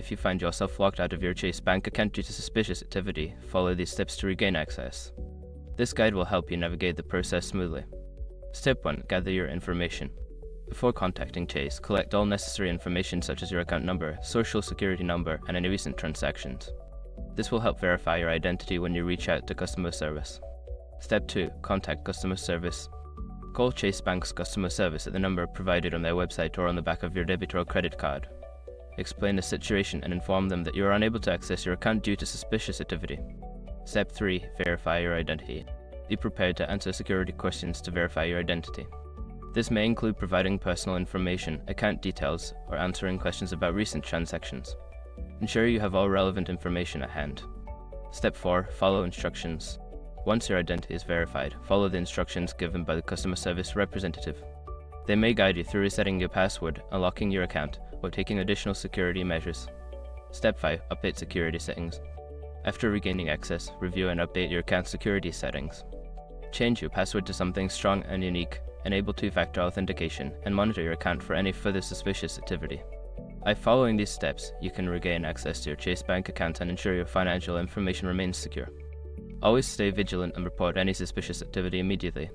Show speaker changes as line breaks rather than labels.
If you find yourself locked out of your Chase bank account due to suspicious activity, follow these steps to regain access. This guide will help you navigate the process smoothly. Step 1. Gather your information. Before contacting Chase, collect all necessary information such as your account number, social security number, and any recent transactions. This will help verify your identity when you reach out to customer service. Step 2. Contact customer service. Call Chase Bank's customer service at the number provided on their website or on the back of your debit or credit card. Explain the situation and inform them that you are unable to access your account due to suspicious activity. Step 3. Verify your identity. Be prepared to answer security questions to verify your identity. This may include providing personal information, account details, or answering questions about recent transactions. Ensure you have all relevant information at hand. Step 4. Follow instructions. Once your identity is verified, follow the instructions given by the customer service representative. They may guide you through resetting your password, unlocking your account, or taking additional security measures. Step 5. Update security settings. After regaining access, review and update your account security settings. Change your password to something strong and unique, enable two-factor authentication, and monitor your account for any further suspicious activity. By following these steps, you can regain access to your Chase Bank account and ensure your financial information remains secure. Always stay vigilant and report any suspicious activity immediately.